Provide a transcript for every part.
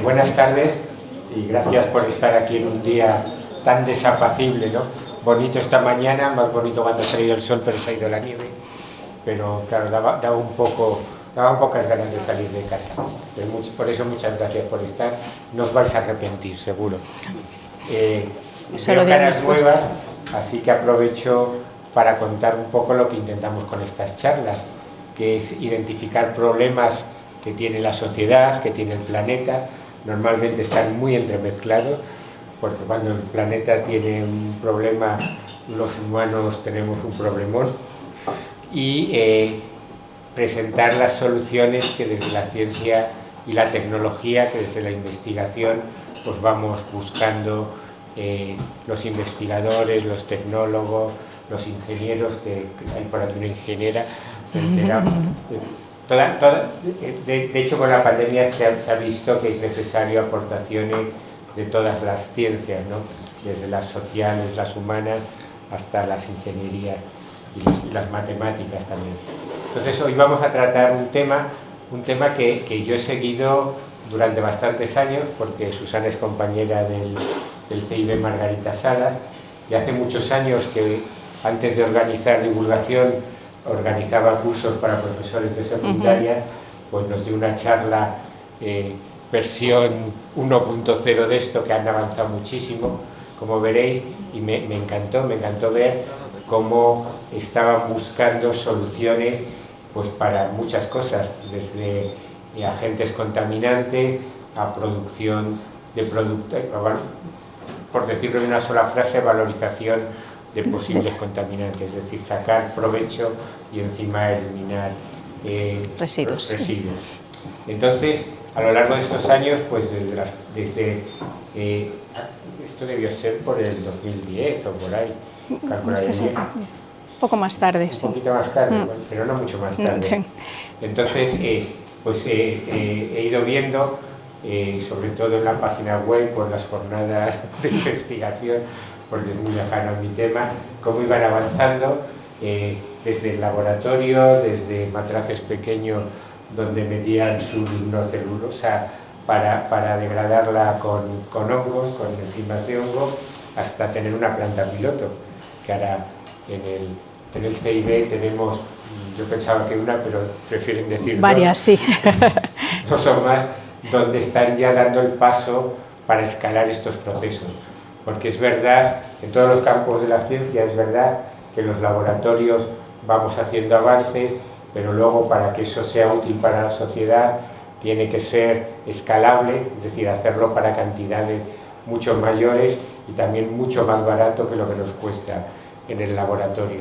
Buenas tardes y gracias por estar aquí en un día tan desapacible, ¿no? Bonito esta mañana, más bonito cuando ha salido el sol, pero se ha ido la nieve. Pero claro, daban pocas ganas de salir de casa. Por eso muchas gracias por estar. No os vais a arrepentir, seguro. Veo caras nuevas, así que aprovecho para contar un poco lo que intentamos con estas charlas, que es identificar problemas que tiene la sociedad, que tiene el planeta. Normalmente están muy entremezclados, porque cuando el planeta tiene un problema, los humanos tenemos un problemón. Y presentar las soluciones que desde la ciencia y la tecnología, que desde la investigación, pues vamos buscando los investigadores, los tecnólogos, los ingenieros, que hay por aquí una ingeniera, de hecho con la pandemia se ha visto que es necesario aportaciones de todas las ciencias, ¿no? Desde las sociales, las humanas, hasta las ingenierías y las matemáticas también. Entonces hoy vamos a tratar un tema que yo he seguido durante bastantes años, porque Susana es compañera del CIB Margarita Salas, y hace muchos años que antes de organizar divulgación organizaba cursos para profesores de secundaria, pues nos dio una charla versión 1.0 de esto, que han avanzado muchísimo, como veréis, y me encantó ver cómo estaban buscando soluciones pues para muchas cosas, desde agentes contaminantes a producción de productos, por decirlo en una sola frase, valorización de posibles contaminantes, es decir, sacar provecho y encima eliminar residuos. Entonces, a lo largo de estos años, pues esto debió ser por el 2010 o por ahí, calcularía bien. Un poco más tarde, Un poquito más tarde, bueno, pero no mucho más tarde. Sí. Entonces, he ido viendo, sobre todo en la página web, por las jornadas de investigación, porque es muy lejano a mi tema, cómo iban avanzando desde el laboratorio, desde matraces pequeños donde metían su lignocelulosa para degradarla con hongos, con enzimas de hongo, hasta tener una planta piloto, que ahora en el CIB tenemos, yo pensaba que una, pero prefieren decir varias, sí. Dos o más, donde están ya dando el paso para escalar estos procesos. Porque es verdad, en todos los campos de la ciencia es verdad que en los laboratorios vamos haciendo avances, pero luego para que eso sea útil para la sociedad tiene que ser escalable, es decir, hacerlo para cantidades mucho mayores y también mucho más barato que lo que nos cuesta en el laboratorio.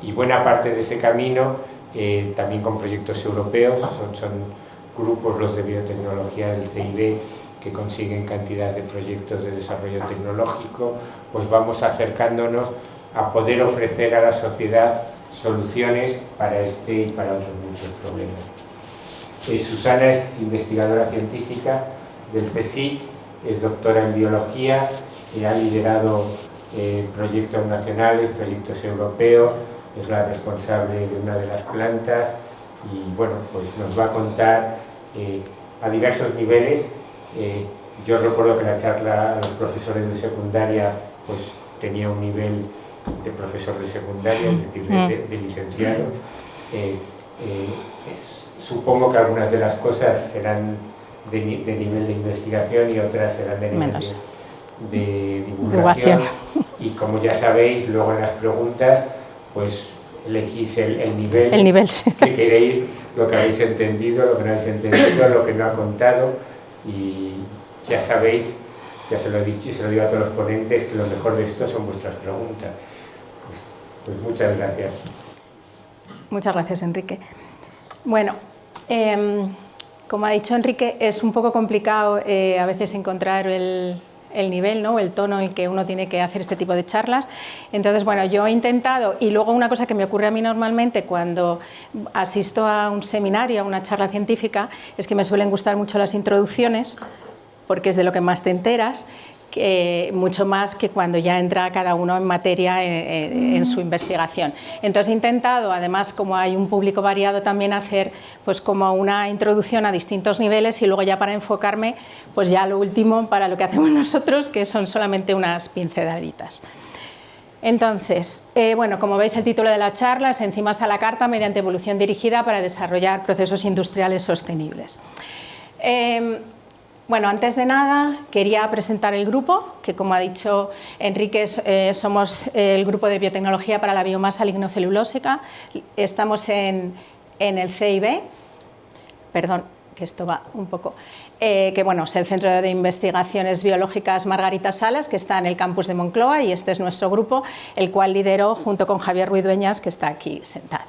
Y buena parte de ese camino, también con proyectos europeos, son grupos los de biotecnología del CIB, que consiguen cantidad de proyectos de desarrollo tecnológico, pues vamos acercándonos a poder ofrecer a la sociedad soluciones para este y para otros muchos problemas. Susana es investigadora científica del CSIC, es doctora en biología, ha liderado proyectos nacionales, proyectos europeos, es la responsable de una de las plantas y bueno, pues nos va a contar a diversos niveles. Yo recuerdo que la charla a los profesores de secundaria pues tenía un nivel de profesor de secundaria, es decir, de licenciado. Supongo que algunas de las cosas serán de nivel de investigación y otras serán de nivel de divulgación. Y como ya sabéis, luego en las preguntas pues elegís el nivel sí. que queréis, lo que habéis entendido, lo que no habéis entendido, lo que no ha contado, y ya sabéis, ya se lo he dicho y se lo digo a todos los ponentes, que lo mejor de esto son vuestras preguntas. Pues muchas gracias. Muchas gracias, Enrique. Bueno, como ha dicho Enrique, es un poco complicado a veces encontrar el nivel, ¿no? El tono en el que uno tiene que hacer este tipo de charlas. Entonces, bueno, yo he intentado, y luego una cosa que me ocurre a mí normalmente cuando asisto a un seminario, a una charla científica, es que me suelen gustar mucho las introducciones, porque es de lo que más te enteras, mucho más que cuando ya entra cada uno en materia en su investigación. Entonces he intentado, además, como hay un público variado, también hacer pues como una introducción a distintos niveles y luego ya para enfocarme pues ya lo último para lo que hacemos nosotros, que son solamente unas pinceladitas. Entonces, bueno, como veis el título de la charla es Enzimas a la carta mediante evolución dirigida para desarrollar procesos industriales sostenibles. Bueno, antes de nada quería presentar el grupo, que como ha dicho Enrique, somos el grupo de biotecnología para la biomasa lignocelulósica. Estamos en el CIB, perdón, que esto va un poco, que bueno, es el Centro de Investigaciones Biológicas Margarita Salas, que está en el campus de Moncloa, y este es nuestro grupo, el cual lidero junto con Javier Ruiz Dueñas, que está aquí sentado.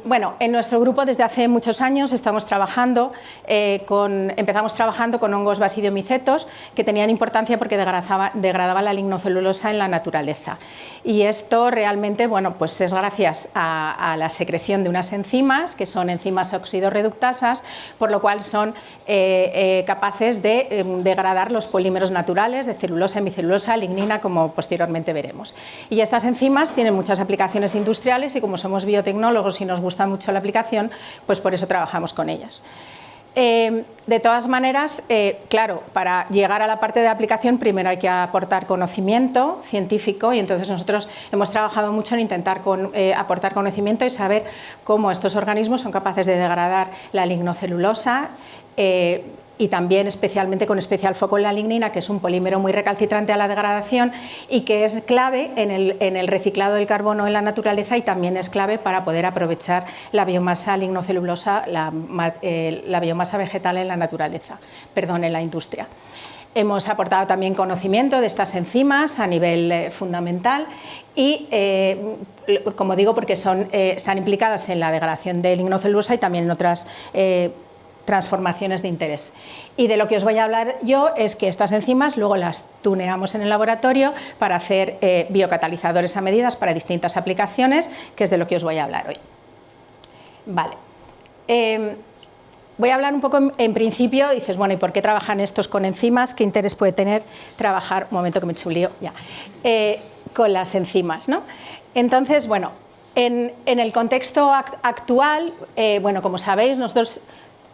Bueno, en nuestro grupo desde hace muchos años estamos trabajando empezamos trabajando con hongos basidiomycetos que tenían importancia porque degradaban la lignocelulosa en la naturaleza. Y esto realmente, bueno, pues es gracias a la secreción de unas enzimas, que son enzimas oxidorreductasas, por lo cual son capaces de degradar los polímeros naturales de celulosa, hemicelulosa, lignina, como posteriormente veremos. Y estas enzimas tienen muchas aplicaciones industriales y como somos biotecnólogos y nos gusta mucho la aplicación, pues por eso trabajamos con ellas. De todas maneras, claro, para llegar a la parte de aplicación primero hay que aportar conocimiento científico y entonces nosotros hemos trabajado mucho en intentar aportar conocimiento y saber cómo estos organismos son capaces de degradar la lignocelulosa y también especialmente con especial foco en la lignina, que es un polímero muy recalcitrante a la degradación y que es clave en el reciclado del carbono en la naturaleza y también es clave para poder aprovechar la biomasa lignocelulosa, la biomasa vegetal en la naturaleza, perdón, en la industria. Hemos aportado también conocimiento de estas enzimas a nivel fundamental y, como digo, porque están implicadas en la degradación de lignocelulosa y también en otras transformaciones de interés. Y de lo que os voy a hablar yo es que estas enzimas luego las tuneamos en el laboratorio para hacer biocatalizadores a medidas para distintas aplicaciones, que es de lo que os voy a hablar hoy. Vale. Voy a hablar un poco en principio, dices, bueno, ¿y por qué trabajan estos con enzimas? ¿Qué interés puede tener trabajar, un momento que me he hecho un lío, ya, con las enzimas, ¿no? Entonces, bueno, en el contexto actual, bueno, como sabéis, nosotros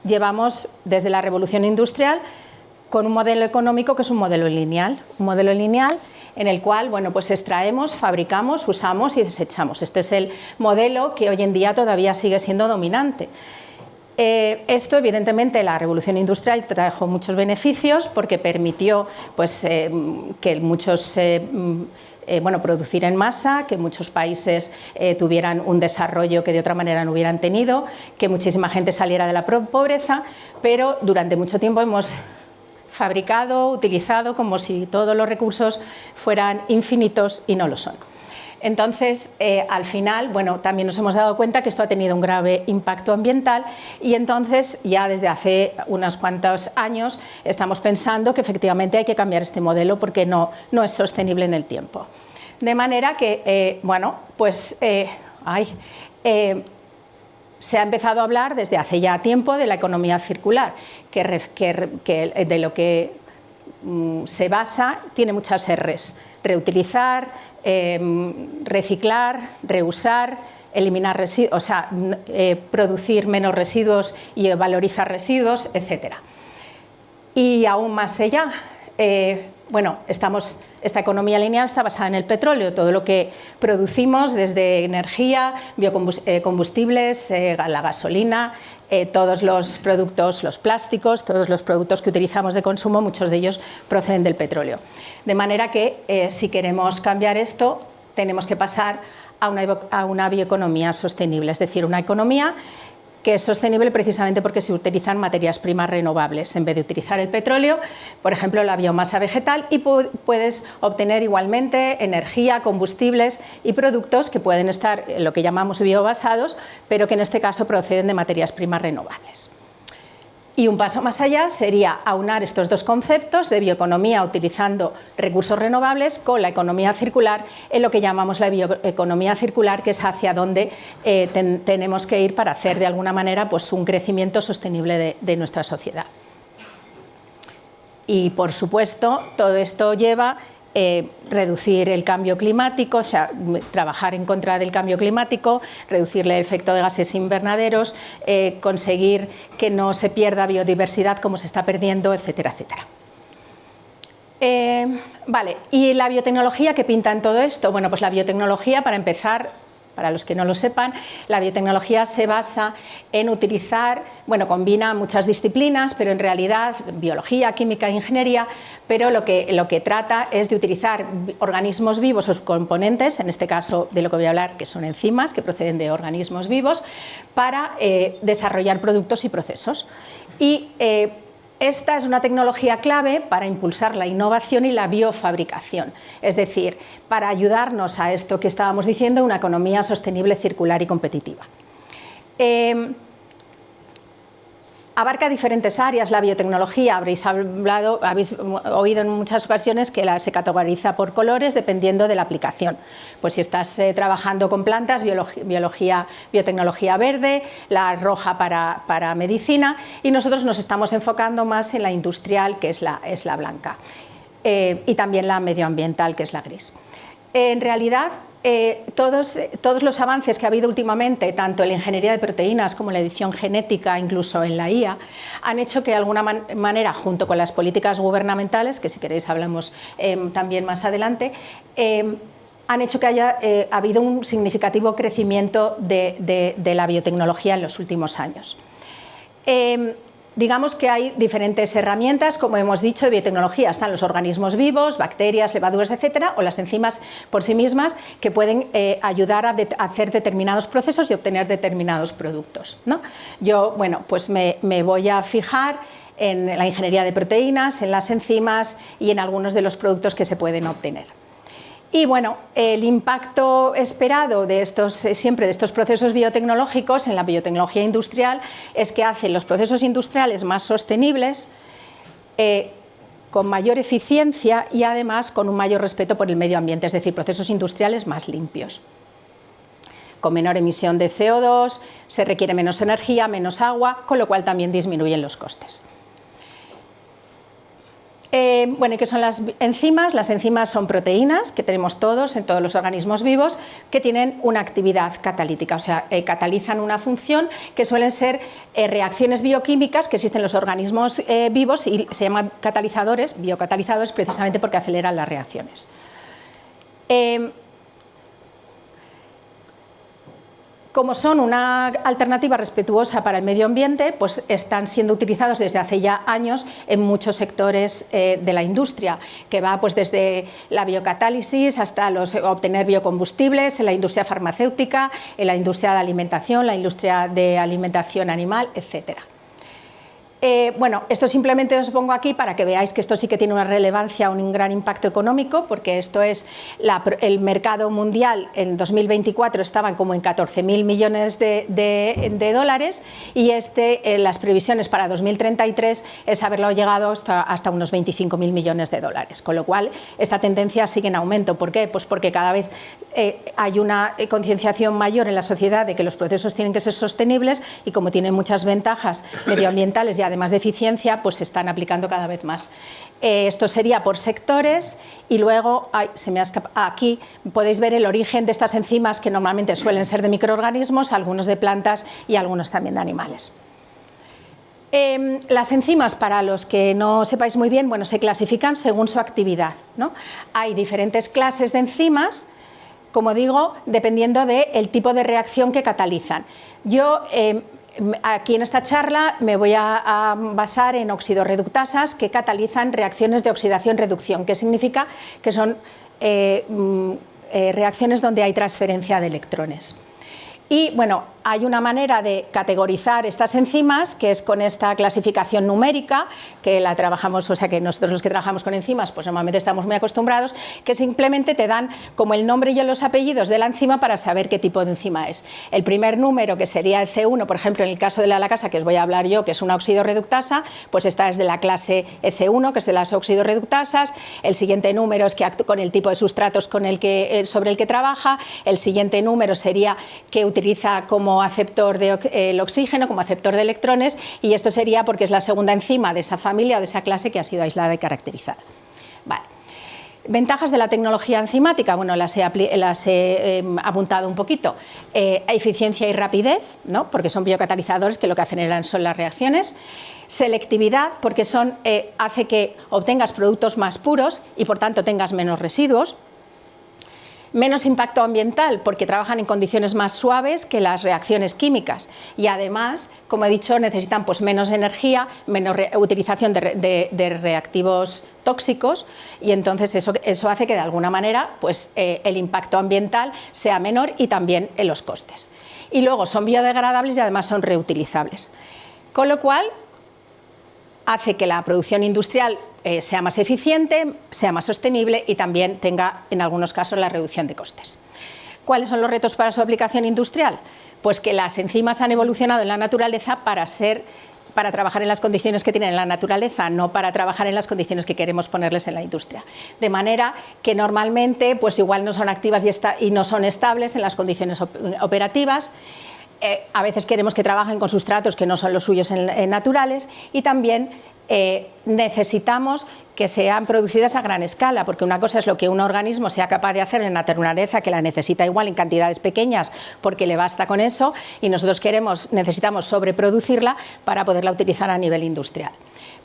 llevamos desde la revolución industrial con un modelo económico que es un modelo lineal en el cual, bueno, pues extraemos, fabricamos, usamos y desechamos. Este es el modelo que hoy en día todavía sigue siendo dominante. Esto, evidentemente, la revolución industrial trajo muchos beneficios porque permitió pues, que muchos producir en masa, que muchos países tuvieran un desarrollo que de otra manera no hubieran tenido, que muchísima gente saliera de la pobreza, pero durante mucho tiempo hemos fabricado, utilizado como si todos los recursos fueran infinitos y no lo son. Entonces, al final, bueno, también nos hemos dado cuenta que esto ha tenido un grave impacto ambiental y entonces ya desde hace unos cuantos años estamos pensando que efectivamente hay que cambiar este modelo porque no es sostenible en el tiempo. De manera que, bueno, pues se ha empezado a hablar desde hace ya tiempo de la economía circular, que de lo que se basa, tiene muchas R's: reutilizar, reciclar, reusar, eliminar residuos, o sea, producir menos residuos y valorizar residuos, etc. Y aún más allá, bueno, esta economía lineal está basada en el petróleo, todo lo que producimos desde energía, biocombustibles, la gasolina, todos los productos, los plásticos, todos los productos que utilizamos de consumo, muchos de ellos proceden del petróleo. De manera que si queremos cambiar esto, tenemos que pasar a una bioeconomía sostenible, es decir, una economía que es sostenible precisamente porque se utilizan materias primas renovables en vez de utilizar el petróleo, por ejemplo, la biomasa vegetal, y puedes obtener igualmente energía, combustibles y productos que pueden estar en lo que llamamos biobasados, pero que en este caso proceden de materias primas renovables. Y un paso más allá sería aunar estos dos conceptos de bioeconomía utilizando recursos renovables con la economía circular en lo que llamamos la bioeconomía circular, que es hacia donde tenemos que ir para hacer de alguna manera pues, un crecimiento sostenible de nuestra sociedad. Y, por supuesto, todo esto lleva reducir el cambio climático, o sea, trabajar en contra del cambio climático, reducir el efecto de gases invernaderos, conseguir que no se pierda biodiversidad como se está perdiendo, etcétera, etcétera. Vale, ¿y la biotecnología qué pinta en todo esto? Bueno, pues la biotecnología, para empezar, para los que no lo sepan, la biotecnología se basa en utilizar, bueno, combina muchas disciplinas, pero en realidad biología, química e ingeniería, pero lo que trata es de utilizar organismos vivos o sus componentes, en este caso de lo que voy a hablar, que son enzimas, que proceden de organismos vivos, para desarrollar productos y procesos. Y esta es una tecnología clave para impulsar la innovación y la biofabricación, es decir, para ayudarnos a esto que estábamos diciendo, una economía sostenible, circular y competitiva. Abarca diferentes áreas la biotecnología, habréis oído en muchas ocasiones que se categoriza por colores dependiendo de la aplicación. Pues si estás trabajando con plantas, biotecnología verde, la roja para medicina, y nosotros nos estamos enfocando más en la industrial, que es la blanca, y también la medioambiental, que es la gris. En realidad, todos los avances que ha habido últimamente, tanto en la ingeniería de proteínas como en la edición genética, incluso en la IA, han hecho que de alguna manera, junto con las políticas gubernamentales, que si queréis hablamos también más adelante, han hecho que haya habido un significativo crecimiento de la biotecnología en los últimos años. Digamos que hay diferentes herramientas, como hemos dicho, de biotecnología. Están los organismos vivos, bacterias, levaduras, etcétera, o las enzimas por sí mismas, que pueden ayudar a hacer determinados procesos y obtener determinados productos, ¿no? Yo, bueno, pues me voy a fijar en la ingeniería de proteínas, en las enzimas y en algunos de los productos que se pueden obtener. Y bueno, el impacto esperado siempre de estos procesos biotecnológicos en la biotecnología industrial es que hacen los procesos industriales más sostenibles, con mayor eficiencia y además con un mayor respeto por el medio ambiente, es decir, procesos industriales más limpios. Con menor emisión de CO2, se requiere menos energía, menos agua, con lo cual también disminuyen los costes. Bueno, ¿y qué son las enzimas? Las enzimas son proteínas que tenemos todos en todos los organismos vivos que tienen una actividad catalítica, o sea, catalizan una función que suelen ser reacciones bioquímicas que existen en los organismos vivos y se llaman catalizadores, biocatalizadores, precisamente porque aceleran las reacciones. Como son una alternativa respetuosa para el medio ambiente, pues están siendo utilizados desde hace ya años en muchos sectores de la industria, que va pues desde la biocatálisis hasta obtener biocombustibles, en la industria farmacéutica, en la industria de alimentación, la industria de alimentación animal, etcétera. Bueno, esto simplemente os pongo aquí para que veáis que esto sí que tiene una relevancia, un gran impacto económico, porque esto es el mercado mundial en 2024 estaban como en 14.000 millones de dólares y las previsiones para 2033 es haberlo llegado hasta unos 25.000 millones de dólares, con lo cual esta tendencia sigue en aumento. ¿Por qué? Pues porque cada vez hay una concienciación mayor en la sociedad de que los procesos tienen que ser sostenibles y como tienen muchas ventajas medioambientales y además de eficiencia, pues se están aplicando cada vez más. Esto sería por sectores y luego, aquí podéis ver el origen de estas enzimas que normalmente suelen ser de microorganismos, algunos de plantas y algunos también de animales. Las enzimas, para los que no sepáis muy bien, bueno, se clasifican según su actividad, ¿no? Hay diferentes clases de enzimas, como digo, dependiendo del tipo de reacción que catalizan. Yo aquí en esta charla me voy a basar en oxidorreductasas que catalizan reacciones de oxidación-reducción, que significa que son reacciones donde hay transferencia de electrones. Y bueno, hay una manera de categorizar estas enzimas que es con esta clasificación numérica, que la trabajamos, o sea que nosotros los que trabajamos con enzimas pues normalmente estamos muy acostumbrados, que simplemente te dan como el nombre y los apellidos de la enzima para saber qué tipo de enzima es. El primer número, que sería el C1, por ejemplo en el caso de la lacasa que os voy a hablar yo, que es una oxidorreductasa, pues esta es de la clase EC1, que es de las oxidorreductasas. El siguiente número es que con el tipo de sustratos sobre el que trabaja. El siguiente número sería que utiliza como aceptor el oxígeno, como aceptor de electrones, y esto sería porque es la segunda enzima de esa familia o de esa clase que ha sido aislada y caracterizada. Vale. Ventajas de la tecnología enzimática, bueno, las he apuntado un poquito. Eficiencia y rapidez, ¿no? Porque son biocatalizadores que lo que aceleran son las reacciones. Selectividad, porque hace que obtengas productos más puros y por tanto tengas menos residuos. Menos impacto ambiental, porque trabajan en condiciones más suaves que las reacciones químicas y además, como he dicho, necesitan pues menos energía, menos utilización de reactivos tóxicos, y entonces eso hace que de alguna manera pues, el impacto ambiental sea menor y también en los costes. Y luego son biodegradables y además son reutilizables, con lo cual hace que la producción industrial sea más eficiente, sea más sostenible y también tenga, en algunos casos, la reducción de costes. ¿Cuáles son los retos para su aplicación industrial? Pues que las enzimas han evolucionado en la naturaleza para trabajar en las condiciones que tienen en la naturaleza, no para trabajar en las condiciones que queremos ponerles en la industria. De manera que normalmente pues igual no son activas y no son estables en las condiciones operativas. A veces queremos que trabajen con sustratos que no son los suyos naturales, y también necesitamos que sean producidas a gran escala, porque una cosa es lo que un organismo sea capaz de hacer en la naturaleza, que la necesita igual en cantidades pequeñas porque le basta con eso, y nosotros necesitamos sobreproducirla para poderla utilizar a nivel industrial.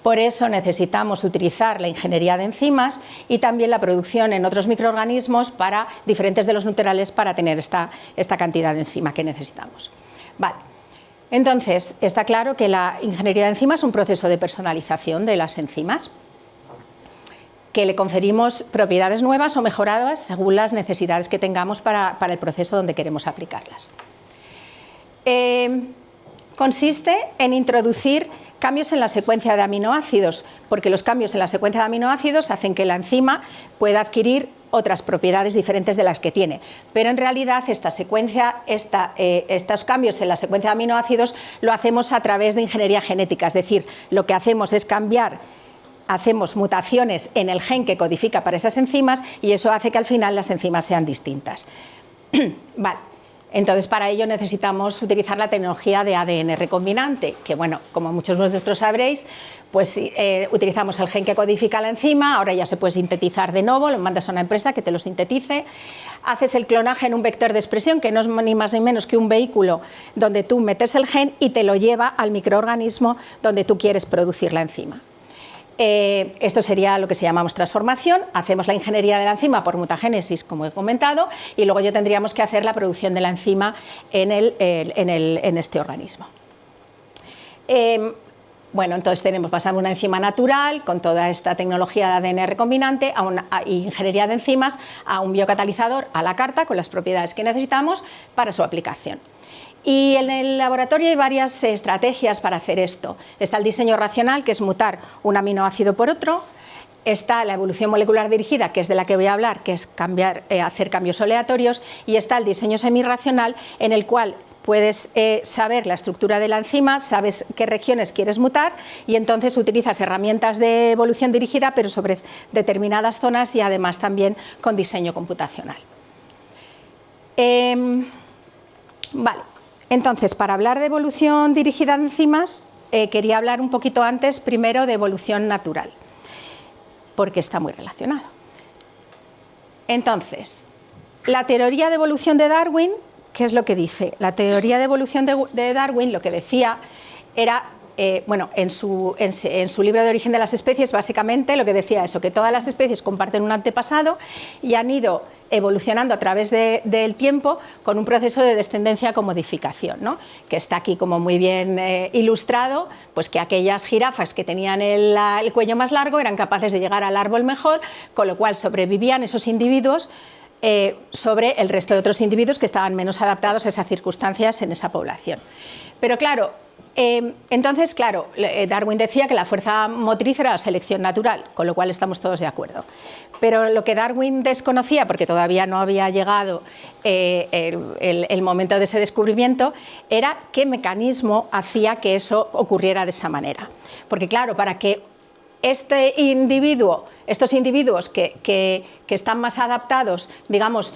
Por eso necesitamos utilizar la ingeniería de enzimas y también la producción en otros microorganismos diferentes de los naturales para tener esta cantidad de enzima que necesitamos. Vale. Entonces, está claro que la ingeniería de enzimas es un proceso de personalización de las enzimas, que le conferimos propiedades nuevas o mejoradas según las necesidades que tengamos para el proceso donde queremos aplicarlas. Consiste en introducir cambios en la secuencia de aminoácidos, porque los cambios en la secuencia de aminoácidos hacen que la enzima pueda adquirir otras propiedades diferentes de las que tiene. Pero en realidad estos cambios en la secuencia de aminoácidos lo hacemos a través de ingeniería genética, es decir, lo que hacemos es hacemos mutaciones en el gen que codifica para esas enzimas y eso hace que al final las enzimas sean distintas. Vale. Entonces, para ello necesitamos utilizar la tecnología de ADN recombinante, que, bueno, como muchos de vosotros sabréis, pues utilizamos el gen que codifica la enzima, ahora ya se puede sintetizar de nuevo, lo mandas a una empresa que te lo sintetice, haces el clonaje en un vector de expresión, que no es ni más ni menos que un vehículo donde tú metes el gen y te lo lleva al microorganismo donde tú quieres producir la enzima. Esto sería lo que llamamos transformación. Hacemos la ingeniería de la enzima por mutagénesis, como he comentado, y luego ya tendríamos que hacer la producción de la enzima en este organismo. Bueno, entonces pasamos una enzima natural con toda esta tecnología de ADN recombinante y ingeniería de enzimas a un biocatalizador a la carta con las propiedades que necesitamos para su aplicación. Y en el laboratorio hay varias estrategias para hacer esto. Está el diseño racional, que es mutar un aminoácido por otro. Está la evolución molecular dirigida, que es de la que voy a hablar, que es hacer cambios aleatorios. Y está el diseño semirracional, en el cual puedes saber la estructura de la enzima, sabes qué regiones quieres mutar y entonces utilizas herramientas de evolución dirigida, pero sobre determinadas zonas y además también con diseño computacional. Vale. Entonces, para hablar de evolución dirigida de enzimas, quería hablar un poquito antes, primero, de evolución natural, porque está muy relacionado. Entonces, la teoría de evolución de Darwin, ¿qué es lo que dice? La teoría de evolución de Darwin lo que decía era, en su libro de origen de las especies, básicamente lo que decía eso, que todas las especies comparten un antepasado y han ido evolucionando a través del tiempo con un proceso de descendencia con modificación, ¿no? Que está aquí como muy bien ilustrado, pues que aquellas jirafas que tenían el cuello más largo eran capaces de llegar al árbol mejor, con lo cual sobrevivían esos individuos sobre el resto de otros individuos que estaban menos adaptados a esas circunstancias en esa población. Pero claro, entonces, claro, Darwin decía que la fuerza motriz era la selección natural, con lo cual estamos todos de acuerdo. Pero lo que Darwin desconocía, porque todavía no había llegado el momento de ese descubrimiento, era qué mecanismo hacía que eso ocurriera de esa manera. Porque claro, para que estos individuos que están más adaptados, digamos,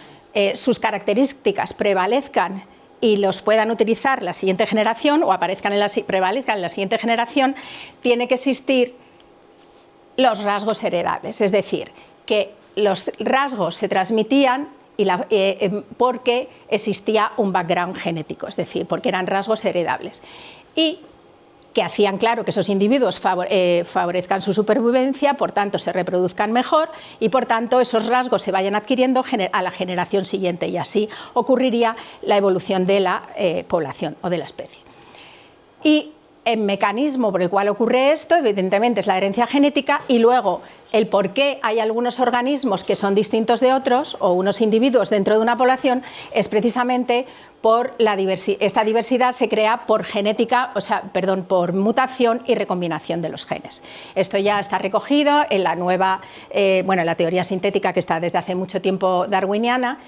sus características prevalezcan y los puedan utilizar la siguiente generación o prevalezcan en la siguiente generación, tiene que existir los rasgos heredables, es decir, que los rasgos se transmitían porque existía un background genético, es decir, porque eran rasgos heredables y que hacían claro que esos individuos favorezcan su supervivencia, por tanto se reproduzcan mejor y por tanto esos rasgos se vayan adquiriendo a la generación siguiente y así ocurriría la evolución de la población o de la especie. Y el mecanismo por el cual ocurre esto, evidentemente, es la herencia genética y luego el por qué hay algunos organismos que son distintos de otros o unos individuos dentro de una población es precisamente por esta diversidad se crea por por mutación y recombinación de los genes. Esto ya está recogido en la nueva, la teoría sintética que está desde hace mucho tiempo darwiniana,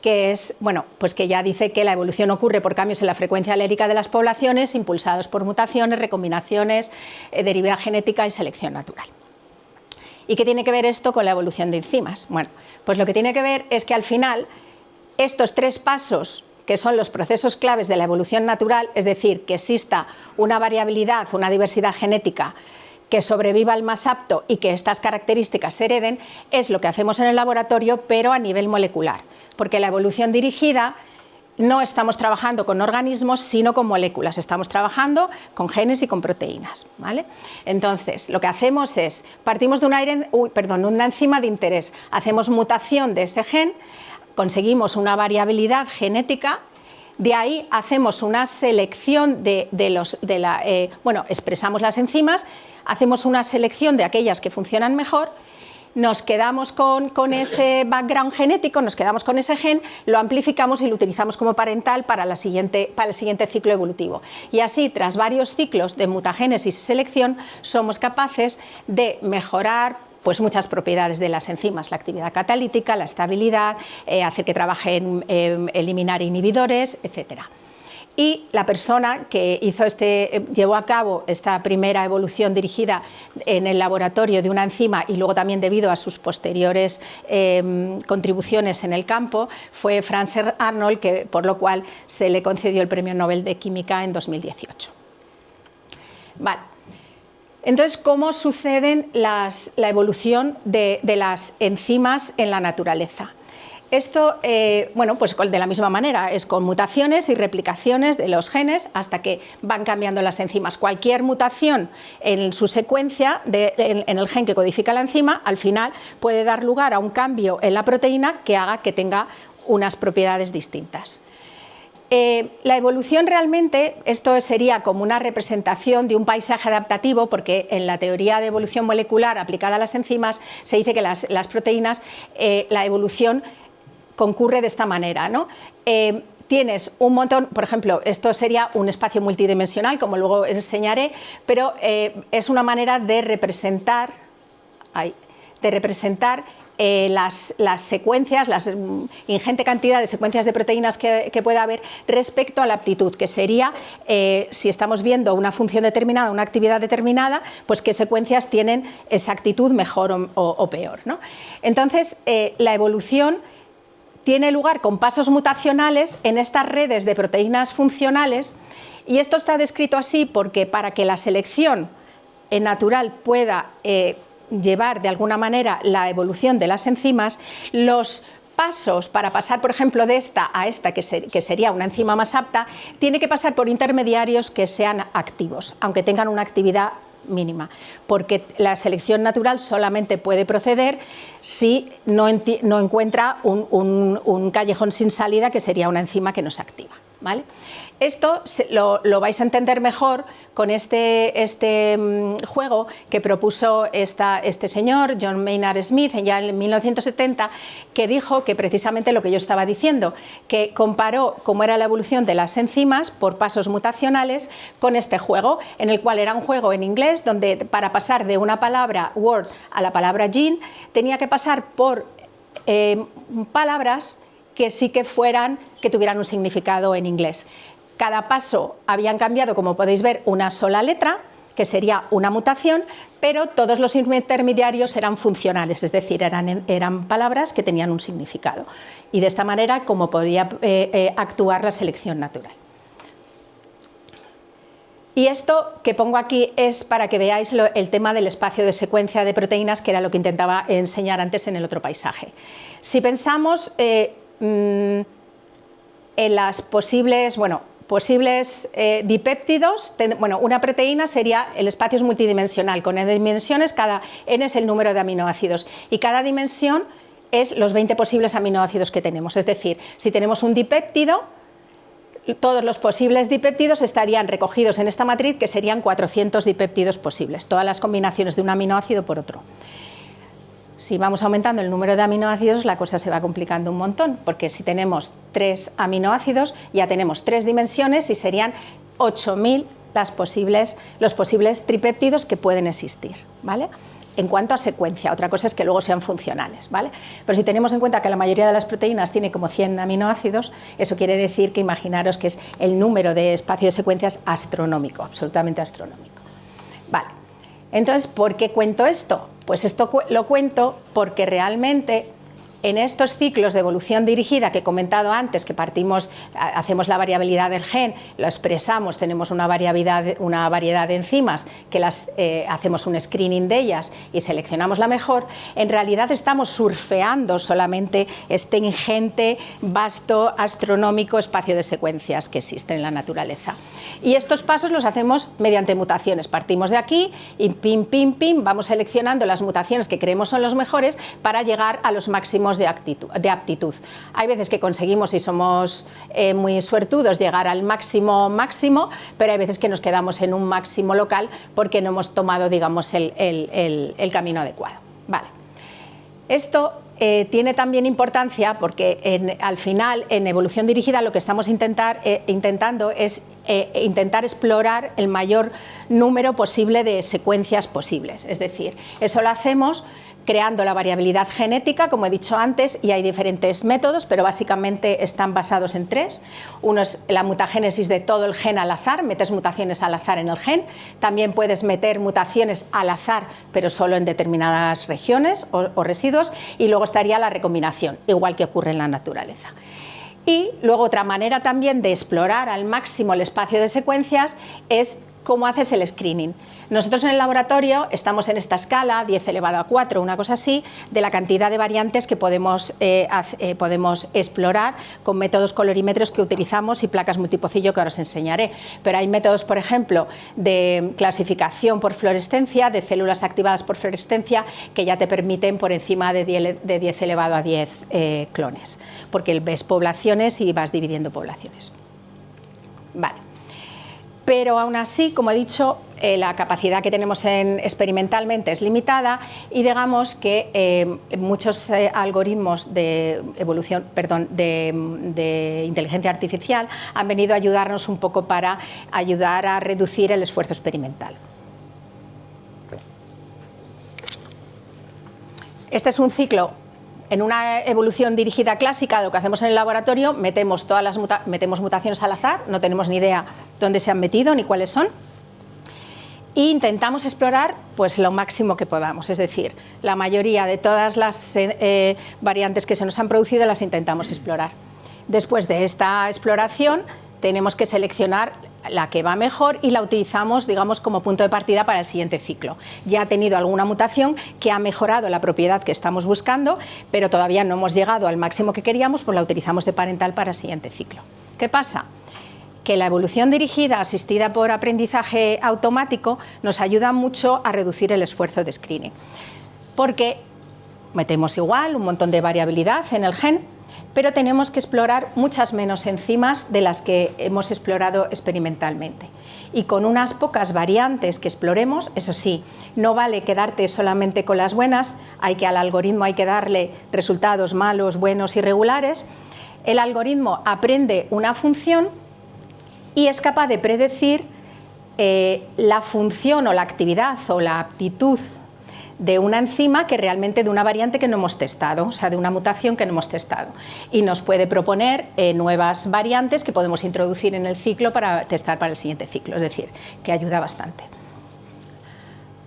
que es, pues que ya dice que la evolución ocurre por cambios en la frecuencia alérica de las poblaciones impulsados por mutaciones, recombinaciones, derivación genética y selección natural. ¿Y qué tiene que ver esto con la evolución de enzimas? Bueno, pues lo que tiene que ver es que al final estos 3 pasos que son los procesos claves de la evolución natural, es decir, que exista una variabilidad, una diversidad genética que sobreviva al más apto y que estas características se hereden, es lo que hacemos en el laboratorio, pero a nivel molecular. Porque la evolución dirigida no estamos trabajando con organismos, sino con moléculas. Estamos trabajando con genes y con proteínas, ¿vale? Entonces, lo que hacemos es, partimos de una enzima de interés, hacemos mutación de ese gen, conseguimos una variabilidad genética. De ahí hacemos una selección expresamos las enzimas, hacemos una selección de aquellas que funcionan mejor, nos quedamos con ese background genético, nos quedamos con ese gen, lo amplificamos y lo utilizamos como parental para el siguiente ciclo evolutivo. Y así, tras varios ciclos de mutagénesis y selección, somos capaces de mejorar pues muchas propiedades de las enzimas, la actividad catalítica, la estabilidad, hacer que trabajen, eliminar inhibidores, etc. Y la persona que llevó a cabo esta primera evolución dirigida en el laboratorio de una enzima y luego también debido a sus posteriores contribuciones en el campo fue Frances Arnold, por lo cual se le concedió el Premio Nobel de Química en 2018. Vale. Entonces, ¿cómo sucede la evolución de las enzimas en la naturaleza? Esto, pues de la misma manera, es con mutaciones y replicaciones de los genes hasta que van cambiando las enzimas. Cualquier mutación en su secuencia, en el gen que codifica la enzima, al final puede dar lugar a un cambio en la proteína que haga que tenga unas propiedades distintas. La evolución realmente, esto sería como una representación de un paisaje adaptativo, porque en la teoría de evolución molecular aplicada a las enzimas se dice que las proteínas, la evolución concurre de esta manera, ¿no? Tienes un montón, por ejemplo, esto sería un espacio multidimensional, como luego enseñaré, pero es una manera de representar las secuencias, la ingente cantidad de secuencias de proteínas que puede haber respecto a la aptitud, que sería, si estamos viendo una función determinada, una actividad determinada, pues qué secuencias tienen esa actitud mejor o peor, ¿no? Entonces, la evolución tiene lugar con pasos mutacionales en estas redes de proteínas funcionales, y esto está descrito así porque para que la selección natural pueda llevar de alguna manera la evolución de las enzimas, los pasos para pasar, por ejemplo, de esta a esta, que sería una enzima más apta, tiene que pasar por intermediarios que sean activos, aunque tengan una actividad mínima, porque la selección natural solamente puede proceder si no encuentra un callejón sin salida, que sería una enzima que no es activa, ¿vale? Esto lo vais a entender mejor con este juego que propuso este señor, John Maynard Smith, ya en 1970, que dijo que precisamente lo que yo estaba diciendo, que comparó cómo era la evolución de las enzimas por pasos mutacionales con este juego, en el cual era un juego en inglés donde para pasar de una palabra word a la palabra gene tenía que pasar por palabras que sí que tuvieran un significado en inglés. Cada paso habían cambiado, como podéis ver, una sola letra, que sería una mutación, pero todos los intermediarios eran funcionales, es decir, eran palabras que tenían un significado. Y de esta manera, como podría actuar la selección natural. Y esto que pongo aquí es para que veáis el tema del espacio de secuencia de proteínas, que era lo que intentaba enseñar antes en el otro paisaje. Si pensamos en las posibles dipéptidos, una proteína sería, el espacio es multidimensional, con n dimensiones, cada n es el número de aminoácidos, y cada dimensión es los 20 posibles aminoácidos que tenemos. Es decir, si tenemos un dipéptido, todos los posibles dipéptidos estarían recogidos en esta matriz, que serían 400 dipéptidos posibles, todas las combinaciones de un aminoácido por otro. Si vamos aumentando el número de aminoácidos, la cosa se va complicando un montón, porque si tenemos 3 aminoácidos, ya tenemos 3 dimensiones y serían 8000 los posibles tripéptidos que pueden existir, ¿vale? En cuanto a secuencia, otra cosa es que luego sean funcionales, ¿vale? Pero si tenemos en cuenta que la mayoría de las proteínas tiene como 100 aminoácidos, eso quiere decir que imaginaros que es el número de espacio de secuencias astronómico, absolutamente astronómico. Vale, entonces, ¿por qué cuento esto? Pues esto lo cuento porque realmente en estos ciclos de evolución dirigida que he comentado antes, que hacemos la variabilidad del gen, lo expresamos, tenemos una variedad de enzimas que hacemos un screening de ellas y seleccionamos la mejor, en realidad estamos surfeando solamente este ingente, vasto, astronómico espacio de secuencias que existe en la naturaleza. Y estos pasos los hacemos mediante mutaciones. Partimos de aquí y pim, pim, pim, vamos seleccionando las mutaciones que creemos son los mejores para llegar a los máximos de aptitud. Hay veces que conseguimos, y somos muy suertudos, llegar al máximo, pero hay veces que nos quedamos en un máximo local porque no hemos tomado, digamos, el camino adecuado. Vale. Esto tiene también importancia porque al final, en evolución dirigida, lo que estamos intentando es intentar explorar el mayor número posible de secuencias posibles. Es decir, eso lo hacemos creando la variabilidad genética, como he dicho antes, y hay diferentes métodos, pero básicamente están basados en 3. Uno es la mutagénesis de todo el gen al azar, metes mutaciones al azar en el gen. También puedes meter mutaciones al azar, pero solo en determinadas regiones o residuos. Y luego estaría la recombinación, igual que ocurre en la naturaleza. Y luego otra manera también de explorar al máximo el espacio de secuencias es cómo haces el screening. Nosotros en el laboratorio estamos en esta escala, 10 elevado a 4, una cosa así, de la cantidad de variantes que podemos explorar con métodos colorimétricos que utilizamos y placas multipocillo que ahora os enseñaré. Pero hay métodos, por ejemplo, de clasificación por fluorescencia, de células activadas por fluorescencia, que ya te permiten por encima de 10 elevado a 10 clones, porque ves poblaciones y vas dividiendo poblaciones. Vale. Pero aún así, como he dicho, la capacidad que tenemos experimentalmente es limitada y digamos que muchos algoritmos de inteligencia artificial han venido a ayudarnos un poco para ayudar a reducir el esfuerzo experimental. Este es un ciclo. En una evolución dirigida clásica, lo que hacemos en el laboratorio, metemos mutaciones al azar, no tenemos ni idea dónde se han metido ni cuáles son, e intentamos explorar pues, lo máximo que podamos. Es decir, la mayoría de todas las variantes que se nos han producido las intentamos explorar. Después de esta exploración, tenemos que seleccionar la que va mejor y la utilizamos, digamos, como punto de partida para el siguiente ciclo. Ya ha tenido alguna mutación que ha mejorado la propiedad que estamos buscando, pero todavía no hemos llegado al máximo que queríamos, pues la utilizamos de parental para el siguiente ciclo. ¿Qué pasa? Que la evolución dirigida asistida por aprendizaje automático nos ayuda mucho a reducir el esfuerzo de screening, porque metemos igual un montón de variabilidad en el gen, pero tenemos que explorar muchas menos enzimas de las que hemos explorado experimentalmente. Y con unas pocas variantes que exploremos, eso sí, no vale quedarte solamente con las buenas, al algoritmo hay que darle resultados malos, buenos y regulares. El algoritmo aprende una función y es capaz de predecir la función o la actividad o la aptitud de una enzima que realmente de una variante que no hemos testado, o sea, de una mutación que no hemos testado. Y nos puede proponer nuevas variantes que podemos introducir en el ciclo para testar para el siguiente ciclo, es decir, que ayuda bastante.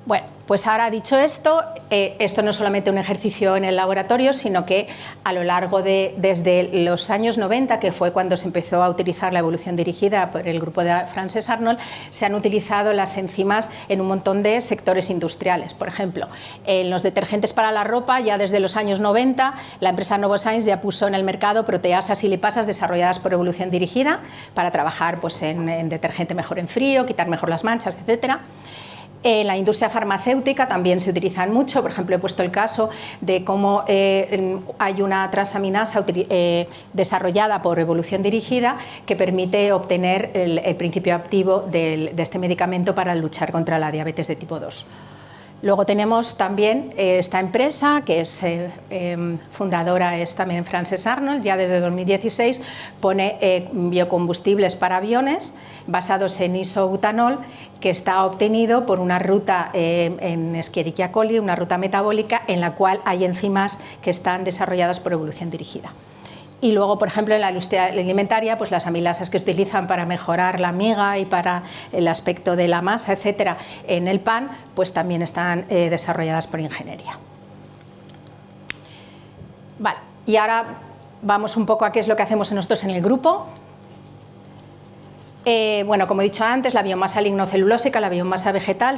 Bueno, pues ahora dicho esto, esto no es solamente un ejercicio en el laboratorio, sino que a lo largo desde los años 90, que fue cuando se empezó a utilizar la evolución dirigida por el grupo de Frances Arnold, se han utilizado las enzimas en un montón de sectores industriales. Por ejemplo, en los detergentes para la ropa, ya desde los años 90, la empresa Novozymes ya puso en el mercado proteasas y lipasas desarrolladas por evolución dirigida para trabajar pues, en detergente mejor en frío, quitar mejor las manchas, etcétera. En la industria farmacéutica también se utilizan mucho, por ejemplo he puesto el caso de cómo hay una transaminasa desarrollada por evolución dirigida que permite obtener el principio activo de este medicamento para luchar contra la diabetes de tipo 2. Luego tenemos también esta empresa, que es fundadora, es también Frances Arnold, ya desde 2016 pone biocombustibles para aviones basados en isobutanol, que está obtenido por una ruta en Escherichia coli, una ruta metabólica en la cual hay enzimas que están desarrolladas por evolución dirigida. Y luego, por ejemplo, en la industria alimentaria, pues las amilasas que se utilizan para mejorar la miga y para el aspecto de la masa, etcétera, en el pan, pues también están desarrolladas por ingeniería. Vale, y ahora vamos un poco a qué es lo que hacemos nosotros en el grupo. Bueno, como he dicho antes, la biomasa lignocelulósica, la biomasa vegetal,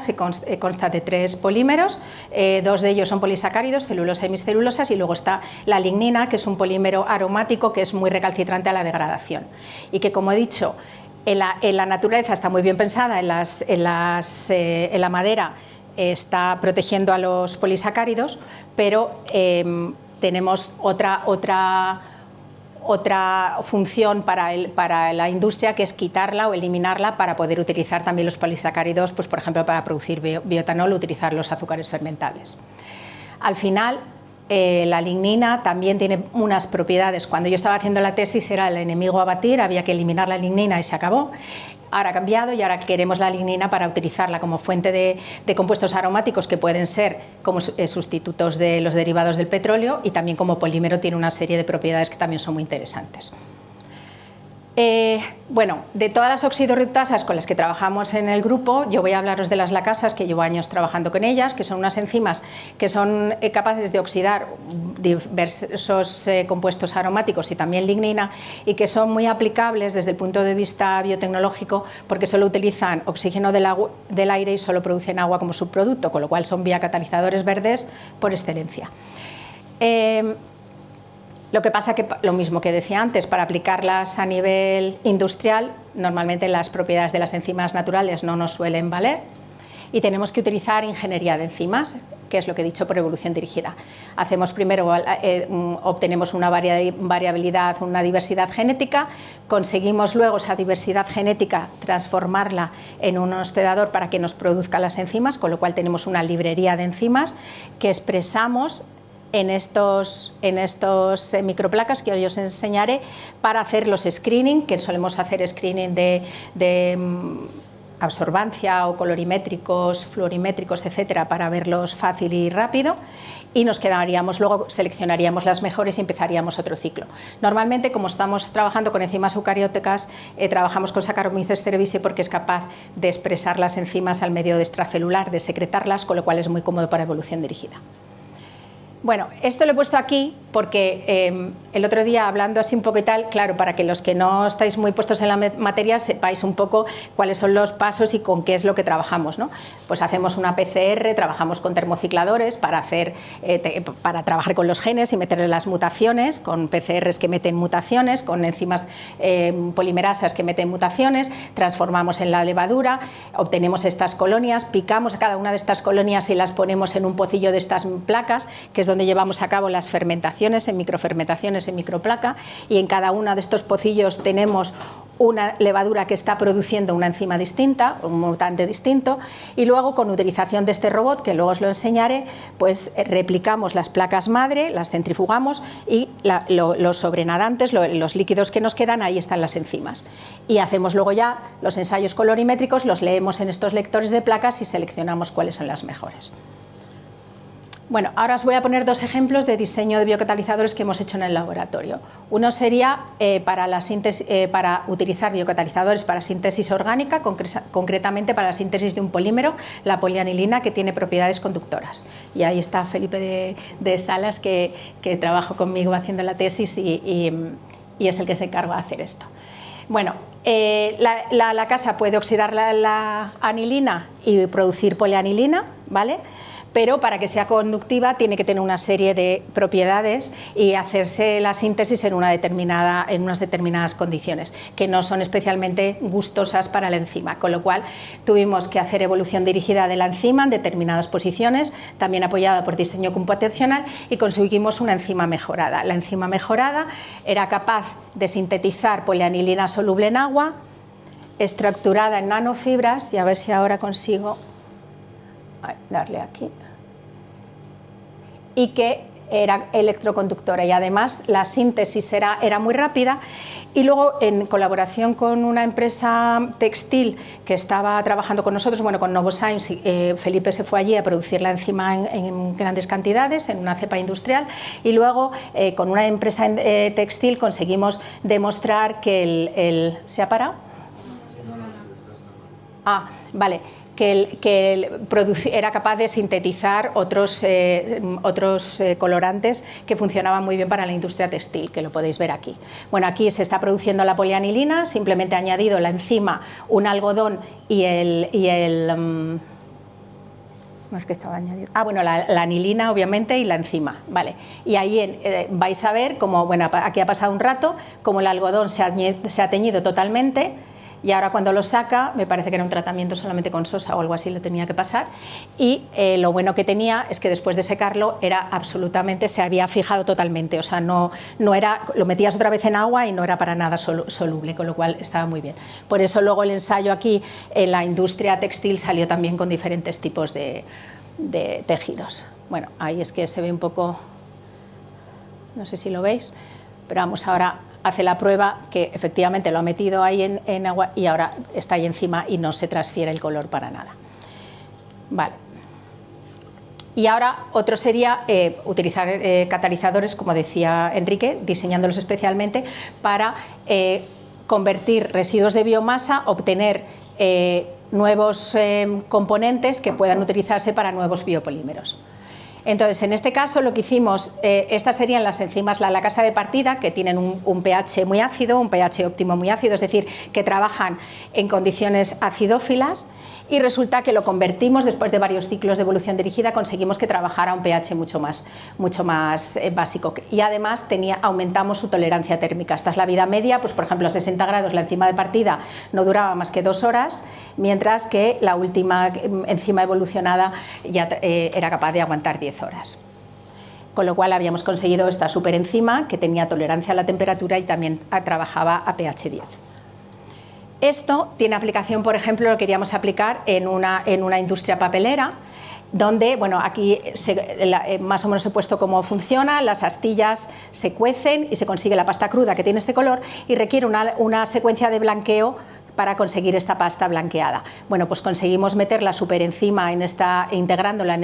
consta de 3 polímeros, 2 de ellos son polisacáridos, celulosa y hemicelulosas, y luego está la lignina, que es un polímero aromático que es muy recalcitrante a la degradación y que, como he dicho, en la naturaleza está muy bien pensada, en la madera está protegiendo a los polisacáridos, pero tenemos otra función para la industria, que es quitarla o eliminarla para poder utilizar también los polisacáridos, pues, por ejemplo, para producir bioetanol o utilizar los azúcares fermentables. Al final, la lignina también tiene unas propiedades. Cuando yo estaba haciendo la tesis era el enemigo a batir, había que eliminar la lignina y se acabó. Ahora ha cambiado y ahora queremos la lignina para utilizarla como fuente de compuestos aromáticos que pueden ser como sustitutos de los derivados del petróleo, y también como polímero tiene una serie de propiedades que también son muy interesantes. Bueno, de todas las oxidorreductasas con las que trabajamos en el grupo, yo voy a hablaros de las lacasas, que llevo años trabajando con ellas, que son unas enzimas que son capaces de oxidar diversos compuestos aromáticos y también lignina, y que son muy aplicables desde el punto de vista biotecnológico, porque solo utilizan oxígeno del aire y solo producen agua como subproducto, con lo cual son biocatalizadores verdes por excelencia. Lo que pasa que, lo mismo que decía antes, para aplicarlas a nivel industrial, normalmente las propiedades de las enzimas naturales no nos suelen valer y tenemos que utilizar ingeniería de enzimas, que es lo que he dicho por evolución dirigida. Hacemos primero, obtenemos una variabilidad, una diversidad genética, conseguimos luego esa diversidad genética transformarla en un hospedador para que nos produzca las enzimas, con lo cual tenemos una librería de enzimas que expresamos en estos microplacas que hoy os enseñaré para hacer los screening, que solemos hacer screening de absorbancia o colorimétricos, fluorimétricos, etcétera, para verlos fácil y rápido, y nos quedaríamos, luego seleccionaríamos las mejores y empezaríamos otro ciclo. Normalmente, como estamos trabajando con enzimas eucarióticas, trabajamos con Saccharomyces cerevisiae porque es capaz de expresar las enzimas al medio extracelular, de secretarlas, con lo cual es muy cómodo para evolución dirigida. Bueno, esto lo he puesto aquí porque el otro día, hablando así un poco y tal, claro, para que los que no estáis muy puestos en la materia sepáis un poco cuáles son los pasos y con qué es lo que trabajamos, ¿no? Pues hacemos una PCR, trabajamos con termocicladores para trabajar con los genes y meterle las mutaciones, con PCRs que meten mutaciones, con enzimas polimerasas que meten mutaciones, transformamos en la levadura, obtenemos estas colonias, picamos a cada una de estas colonias y las ponemos en un pocillo de estas placas, que es donde llevamos a cabo las fermentaciones, en microfermentaciones, en microplaca, y en cada uno de estos pocillos tenemos una levadura que está produciendo una enzima distinta, un mutante distinto, y luego, con utilización de este robot, que luego os lo enseñaré, pues replicamos las placas madre, las centrifugamos y los sobrenadantes, los líquidos que nos quedan, ahí están las enzimas. Y hacemos luego ya los ensayos colorimétricos, los leemos en estos lectores de placas y seleccionamos cuáles son las mejores. Bueno, ahora os voy a poner dos ejemplos de diseño de biocatalizadores que hemos hecho en el laboratorio. Uno sería para utilizar biocatalizadores para síntesis orgánica, concretamente para la síntesis de un polímero, la polianilina, que tiene propiedades conductoras. Y ahí está Felipe de Salas, que trabajó conmigo haciendo la tesis y es el que se encarga de hacer esto. Bueno, la casa puede oxidar la anilina y producir polianilina, ¿vale? Pero para que sea conductiva tiene que tener una serie de propiedades y hacerse la síntesis en unas determinadas condiciones, que no son especialmente gustosas para la enzima, con lo cual tuvimos que hacer evolución dirigida de la enzima en determinadas posiciones, también apoyada por diseño computacional, y conseguimos una enzima mejorada. La enzima mejorada era capaz de sintetizar polianilina soluble en agua, estructurada en nanofibras, y a ver si ahora consigo darle aquí, y que era electroconductora, y además la síntesis era muy rápida. Y luego, en colaboración con una empresa textil que estaba trabajando con nosotros, bueno, con Novozymes, Felipe se fue allí a producir la enzima en grandes cantidades, en una cepa industrial, y luego con una empresa textil conseguimos demostrar que ¿se ha parado? Ah, vale. Que era capaz de sintetizar otros colorantes que funcionaban muy bien para la industria textil, que lo podéis ver aquí. Bueno, aquí se está produciendo la polianilina, simplemente he añadido la enzima, un algodón y no es que estaba añadido. Bueno, la anilina, obviamente, y la enzima, vale. Y ahí vais a ver cómo, bueno, aquí ha pasado un rato, cómo el algodón se ha teñido totalmente. Y ahora cuando lo saca, me parece que era un tratamiento solamente con sosa o algo así, lo tenía que pasar, y lo bueno que tenía es que después de secarlo se había fijado totalmente, o sea, no era, lo metías otra vez en agua y no era para nada soluble, con lo cual estaba muy bien. Por eso luego el ensayo aquí en la industria textil salió también con diferentes tipos de tejidos. Bueno, ahí es que se ve un poco, no sé si lo veis, pero vamos, ahora hace la prueba que efectivamente lo ha metido ahí en agua y ahora está ahí encima y no se transfiere el color para nada. Vale. Y ahora otro sería utilizar catalizadores, como decía Enrique, diseñándolos especialmente para convertir residuos de biomasa, obtener nuevos componentes que puedan utilizarse para nuevos biopolímeros. Entonces, en este caso lo que hicimos, estas serían las enzimas la casa de partida, que tienen un pH muy ácido, un pH óptimo muy ácido, es decir, que trabajan en condiciones acidófilas, y resulta que lo convertimos después de varios ciclos de evolución dirigida, conseguimos que trabajara a un pH mucho más básico, y además aumentamos su tolerancia térmica. Esta es la vida media, pues por ejemplo a 60 grados la enzima de partida no duraba más que 2 horas, mientras que la última enzima evolucionada ya era capaz de aguantar 10 horas. Con lo cual habíamos conseguido esta superenzima que tenía tolerancia a la temperatura y también trabajaba a pH 10. Esto tiene aplicación, por ejemplo, lo queríamos aplicar en una industria papelera, donde, bueno, aquí más o menos he puesto cómo funciona. Las astillas se cuecen y se consigue la pasta cruda que tiene este color, y requiere una secuencia de blanqueo para conseguir esta pasta blanqueada. Bueno, pues conseguimos meter la superenzima integrándola en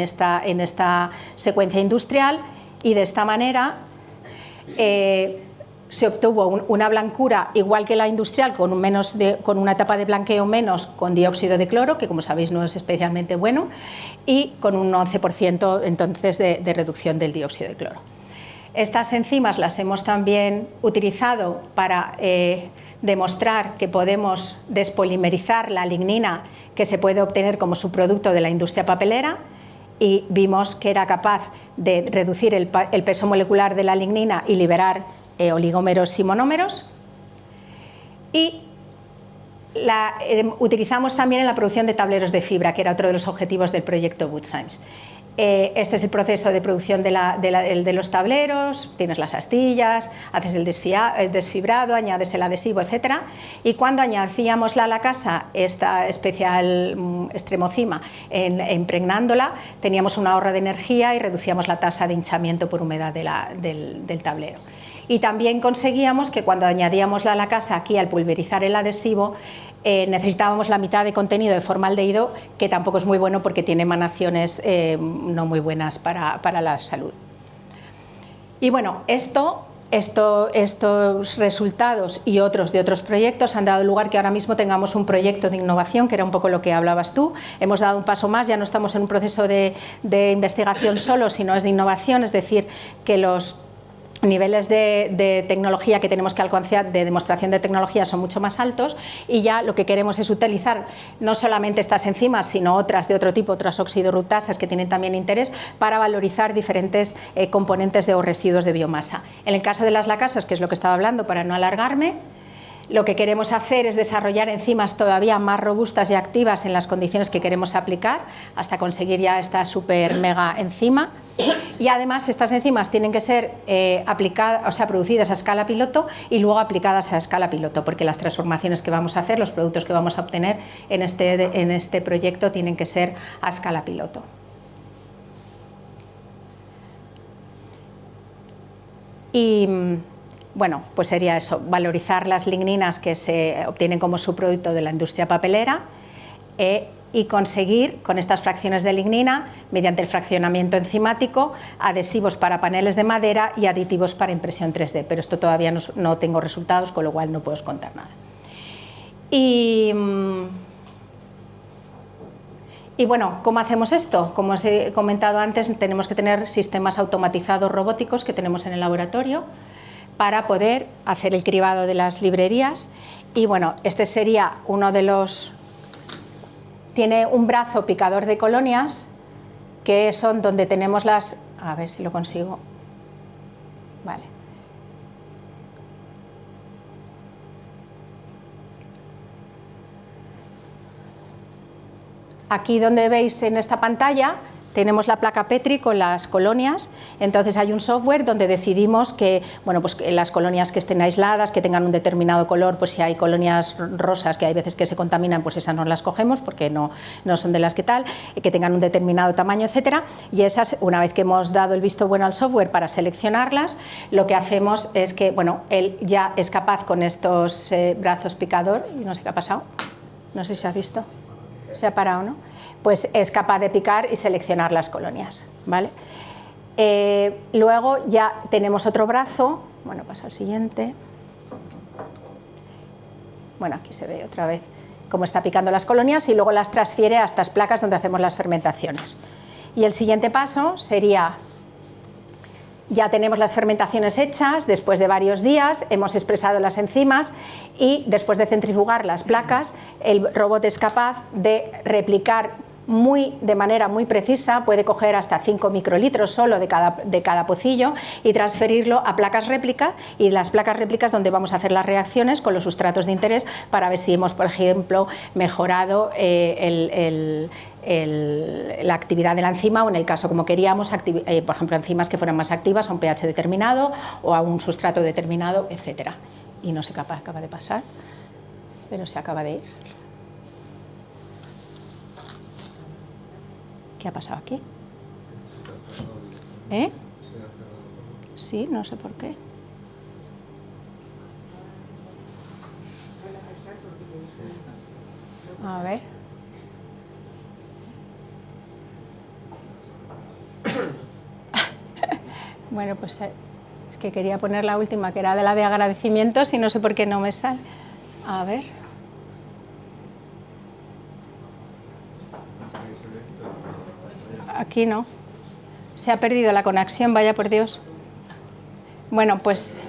esta secuencia industrial, y de esta manera se obtuvo una blancura igual que la industrial, con una etapa de blanqueo menos, con dióxido de cloro, que como sabéis no es especialmente bueno, y con un 11% entonces de reducción del dióxido de cloro. Estas enzimas las hemos también utilizado para demostrar que podemos despolimerizar la lignina que se puede obtener como subproducto de la industria papelera, y vimos que era capaz de reducir el peso molecular de la lignina y liberar oligómeros y monómeros. Y utilizamos también en la producción de tableros de fibra, que era otro de los objetivos del proyecto Woodzymes. Este es el proceso de producción de los tableros. Tienes las astillas, haces el desfibrado, añades el adhesivo, etc. Y cuando añadíamos la lacasa, esta especial extremocima, impregnándola, teníamos un ahorro de energía y reducíamos la tasa de hinchamiento por humedad del tablero. Y también conseguíamos que cuando añadíamos la lacasa aquí al pulverizar el adhesivo, necesitábamos la mitad de contenido de formaldehído, que tampoco es muy bueno porque tiene emanaciones no muy buenas para la salud. Y bueno, estos resultados y otros de otros proyectos han dado lugar que ahora mismo tengamos un proyecto de innovación, que era un poco lo que hablabas tú. Hemos dado un paso más, ya no estamos en un proceso de investigación solo, sino es de innovación, es decir, que los niveles de tecnología que tenemos que alcanzar, de demostración de tecnología, son mucho más altos, y ya lo que queremos es utilizar no solamente estas enzimas, sino otras de otro tipo, otras oxidorreductasas que tienen también interés, para valorizar diferentes componentes o residuos de biomasa. En el caso de las lacasas, que es lo que estaba hablando para no alargarme, lo que queremos hacer es desarrollar enzimas todavía más robustas y activas en las condiciones que queremos aplicar, hasta conseguir ya esta super mega enzima. Y además estas enzimas tienen que ser aplicadas, o sea, producidas a escala piloto y luego aplicadas a escala piloto, porque las transformaciones que vamos a hacer, los productos que vamos a obtener en este proyecto tienen que ser a escala piloto. Y bueno, pues sería eso, valorizar las ligninas que se obtienen como subproducto de la industria papelera y conseguir con estas fracciones de lignina, mediante el fraccionamiento enzimático, adhesivos para paneles de madera y aditivos para impresión 3D, pero esto todavía no tengo resultados, con lo cual no puedo contar nada. Y bueno, ¿cómo hacemos esto? Como os he comentado antes, tenemos que tener sistemas automatizados robóticos que tenemos en el laboratorio para poder hacer el cribado de las librerías. Y bueno, este sería uno de los... Tiene un brazo picador de colonias, que son donde tenemos las... A ver si lo consigo. Vale. Aquí donde veis en esta pantalla tenemos la placa Petri con las colonias. Entonces hay un software donde decidimos que, bueno, pues que las colonias que estén aisladas, que tengan un determinado color, pues si hay colonias rosas que hay veces que se contaminan, pues esas no las cogemos porque no son de las que tal, que tengan un determinado tamaño, etcétera. Y esas, una vez que hemos dado el visto bueno al software para seleccionarlas, lo que hacemos es que, bueno, él ya es capaz con estos brazos picador, y no sé qué ha pasado, no sé si has visto, se ha parado, ¿no? Pues es capaz de picar y seleccionar las colonias, ¿vale? Luego ya tenemos otro brazo, bueno, pasa al siguiente. Bueno, aquí se ve otra vez cómo está picando las colonias y luego las transfiere a estas placas donde hacemos las fermentaciones. Y el siguiente paso sería, ya tenemos las fermentaciones hechas, después de varios días hemos expresado las enzimas y después de centrifugar las placas, el robot es capaz de replicar de manera muy precisa, puede coger hasta 5 microlitros solo de cada pocillo y transferirlo a placas réplica, y las placas réplicas donde vamos a hacer las reacciones con los sustratos de interés para ver si hemos, por ejemplo, mejorado la actividad de la enzima, o en el caso como queríamos, por ejemplo, enzimas que fueran más activas a un pH determinado o a un sustrato determinado, etcétera. Y no sé qué acaba de pasar, pero se acaba de ir. ¿Qué ha pasado aquí? Sí, no sé por qué. A ver. Bueno, pues es que quería poner la última, que era de la de agradecimientos, y no sé por qué no me sale. A ver. Aquí no. Se ha perdido la conexión, vaya por Dios. Bueno, pues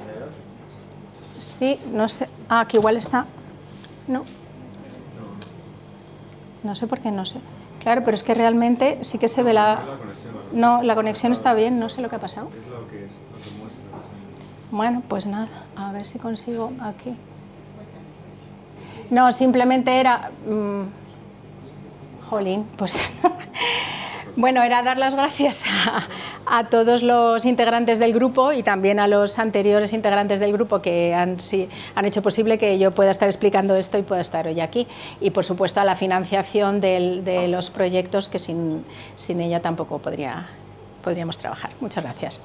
sí, no sé. Ah, aquí igual está. No. No sé por qué, no sé. Claro, pero es que realmente sí que se ve la... No, la conexión está bien, no sé lo que ha pasado. Bueno, pues nada, a ver si consigo aquí. No, simplemente era... Jolín, pues... Bueno, era dar las gracias a todos los integrantes del grupo y también a los anteriores integrantes del grupo que han hecho posible que yo pueda estar explicando esto y pueda estar hoy aquí. Y, por supuesto, a la financiación de los proyectos, que sin ella tampoco podríamos trabajar. Muchas gracias.